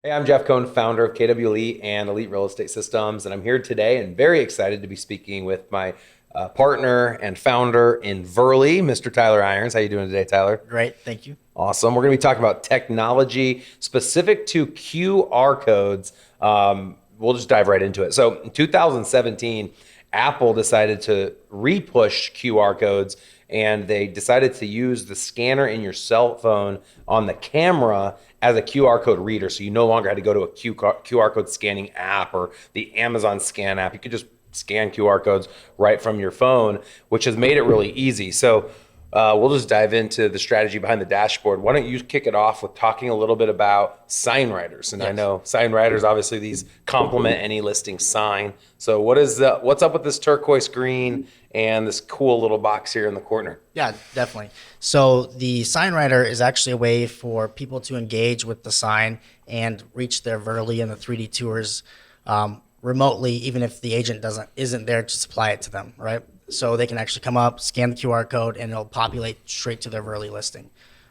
Hey, I'm Jeff Cohn, founder of KW Elite and Elite Real Estate Systems, and I'm here today and very excited to be speaking with my partner and founder in Verly, Mr. Tyler Irons. How you doing today, Tyler? Great, thank you. Awesome. We're going to be talking about technology specific to QR codes. We'll just dive right into it. So in 2017, Apple decided to repush QR codes and they decided to use the scanner in your cell phone on the camera as a QR code reader. So you no longer had to go to a QR code scanning app or the Amazon scan app. You could just scan QR codes right from your phone, which has made it really easy. So we'll just dive into the strategy behind the dashboard. Why don't you kick it off with talking a little bit about sign writers? And I know sign writers, obviously, these complement any listing sign. So what's up with this turquoise green and this cool little box here in the corner? Yeah, definitely. So the sign writer is actually a way for people to engage with the sign and reach their Verly and the 3D tours remotely, even if the agent isn't there to supply it to them, right? So they can actually come up, scan the QR code, and it'll populate straight to their Verly listing.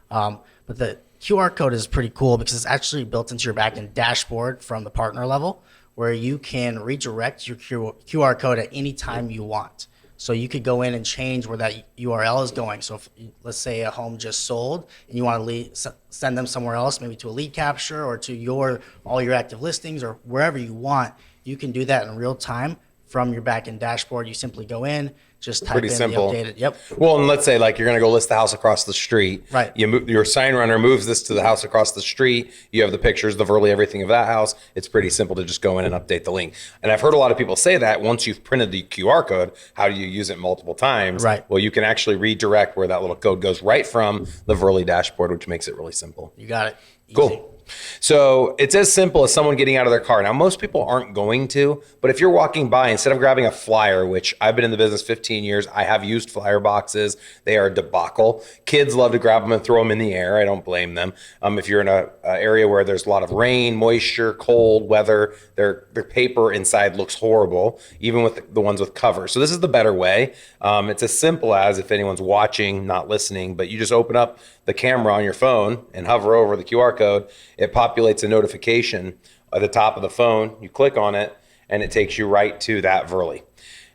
But the QR code is pretty cool because it's actually built into your backend dashboard from the partner level, where you can redirect your QR code at any time you want. So you could go in and change where that URL is going. So if, let's say a home just sold and you want to send them somewhere else, maybe to a lead capture or to all your active listings or wherever you want, you can do that in real time from your backend dashboard. You simply go in, just type Pretty in simple. the updated. Yep. Well, and let's say like you're going to go list the house across the street. Right. Your sign runner moves this to the house across the street. You have the pictures, the Verly, everything of that house. It's pretty simple to just go in and update the link. And I've heard a lot of people say that once you've printed the QR code, how do you use it multiple times? Right. Well, you can actually redirect where that little code goes right from the Verly dashboard, which makes it really simple. You got it. Easy. Cool. So it's as simple as someone getting out of their car. Now, most people aren't going to, but if you're walking by, instead of grabbing a flyer, which I've been in the business 15 years, I have used flyer boxes. They are a debacle. Kids love to grab them and throw them in the air. I don't blame them. If you're in an area where there's a lot of rain, moisture, cold weather, their paper inside looks horrible, even with the ones with cover. So this is the better way. It's as simple as, if anyone's watching, not listening, but you just open up the camera on your phone and hover over the QR code. It populates a notification at the top of the phone. You click on it and it takes you right to that Verly.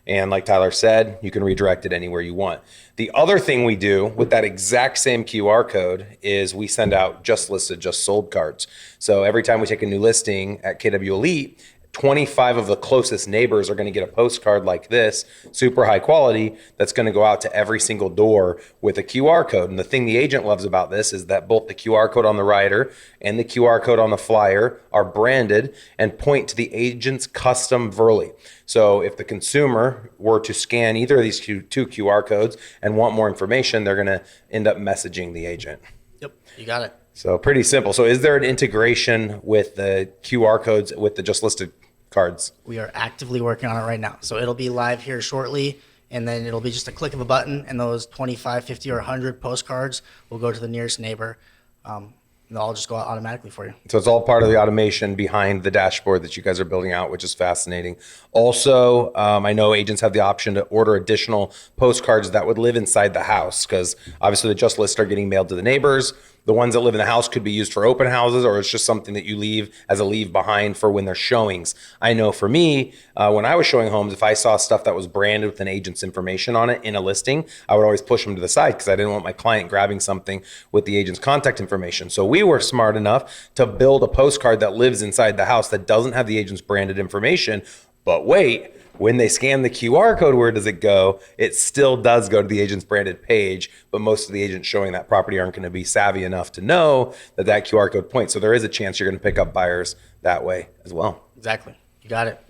And like Tyler said, you can redirect it anywhere you want. The other thing we do with that exact same QR code is we send out just listed, just sold cards. So every time we take a new listing at KW Elite, 25 of the closest neighbors are going to get a postcard like this, super high quality, that's going to go out to every single door with a QR code. And the thing the agent loves about this is that both the QR code on the rider and the QR code on the flyer are branded and point to the agent's custom Verly. So if the consumer were to scan either of these two QR codes and want more information, they're going to end up messaging the agent. Yep. You got it. So pretty simple. So is there an integration with the QR codes with the just listed cards? We are actively working on it right now. So it'll be live here shortly, and then it'll be just a click of a button, and those 25, 50, or 100 postcards will go to the nearest neighbor. And they'll all just go out automatically for you. So it's all part of the automation behind the dashboard that you guys are building out, which is fascinating. Also, I know agents have the option to order additional postcards that would live inside the house, because obviously the just list are getting mailed to the neighbors. The ones that live in the house could be used for open houses, or it's just something that you leave as a leave behind for when there's showings. I know for me, when I was showing homes, if I saw stuff that was branded with an agent's information on it in a listing, I would always push them to the side because I didn't want my client grabbing something with the agent's contact information. So we were smart enough to build a postcard that lives inside the house that doesn't have the agent's branded information. But wait, when they scan the QR code, where does it go? It still does go to the agent's branded page, but most of the agents showing that property aren't going to be savvy enough to know that that QR code points. So there is a chance you're going to pick up buyers that way as well. Exactly. You got it.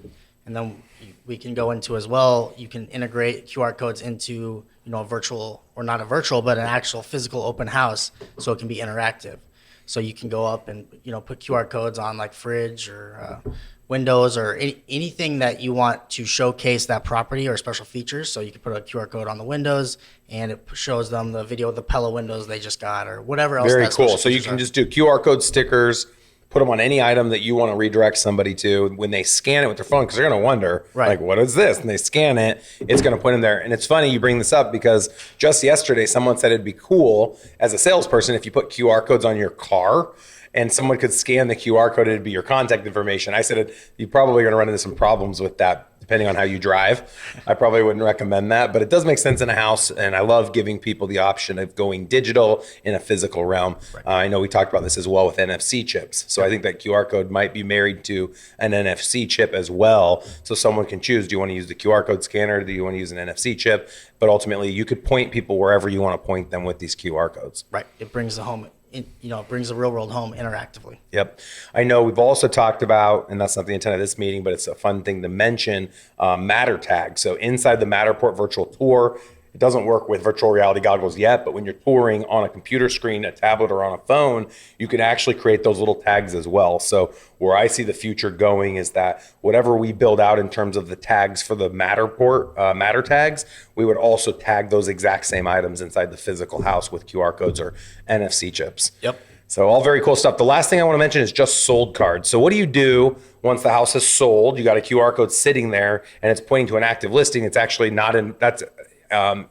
And then we can go into as well, you can integrate QR codes into, a virtual, or not a virtual, but an actual physical open house, so it can be interactive. So you can go up and, put QR codes on like fridge or windows or anything that you want to showcase that property or special features. So you can put a QR code on the windows and it shows them the video of the Pella windows they just got or whatever else. Very cool. So you can just do QR code stickers, put them on any item that you want to redirect somebody to. When they scan it with their phone, because they're going to wonder, like, what is this? And they scan it, it's going to put in there. And it's funny you bring this up because just yesterday, someone said it'd be cool as a salesperson if you put QR codes on your car and someone could scan the QR code, it'd be your contact information. I said you're probably going to run into some problems with that depending on how you drive. I probably wouldn't recommend that, but it does make sense in a house. And I love giving people the option of going digital in a physical realm. Right. I know we talked about this as well with NFC chips. So I think that QR code might be married to an NFC chip as well. So someone can choose, do you want to use the QR code scanner? Do you want to use an NFC chip? But ultimately you could point people wherever you want to point them with these QR codes. Right. It brings the home, it brings the real world home interactively. Yep. I know we've also talked about, and that's not the intent of this meeting, but it's a fun thing to mention, Matter Tag. So inside the Matterport virtual tour, it doesn't work with virtual reality goggles yet, but when you're touring on a computer screen, a tablet, or on a phone, you can actually create those little tags as well. So where I see the future going is that whatever we build out in terms of the tags for the Matterport, Matter Tags, we would also tag those exact same items inside the physical house with QR codes or NFC chips. Yep. So all very cool stuff. The last thing I want to mention is just sold cards. So what do you do once the house is sold? You got a QR code sitting there and it's pointing to an active listing. It's actually not that's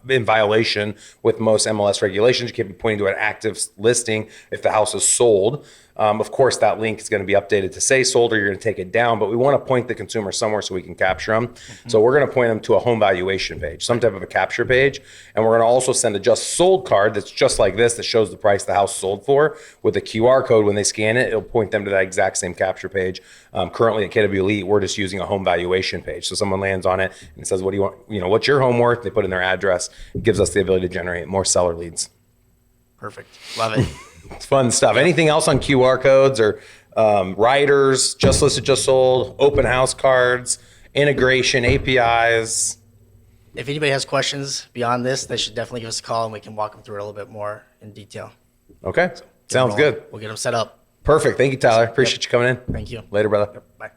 in violation with most MLS regulations. You can't be pointing to an active listing if the house is sold. Of course, that link is going to be updated to say sold, or you're going to take it down, but we want to point the consumer somewhere so we can capture them. So we're going to point them to a home valuation page, some type of a capture page. And we're going to also send a just sold card that's just like this, that shows the price the house sold for with a QR code. When they scan it, it'll point them to that exact same capture page. Currently at KW Elite, we're just using a home valuation page. So someone lands on it and says, what do you want? What's your home worth? They put in their address. It gives us the ability to generate more seller leads. Perfect. Love it. It's fun stuff. Anything else on QR codes or riders, just listed, just sold, open house cards, integration, APIs? If anybody has questions beyond this, they should definitely give us a call and we can walk them through it a little bit more in detail. Okay. Sounds good. We'll get them set up. Perfect. Thank you, Tyler. Appreciate you coming in. Thank you. Later, brother. Bye.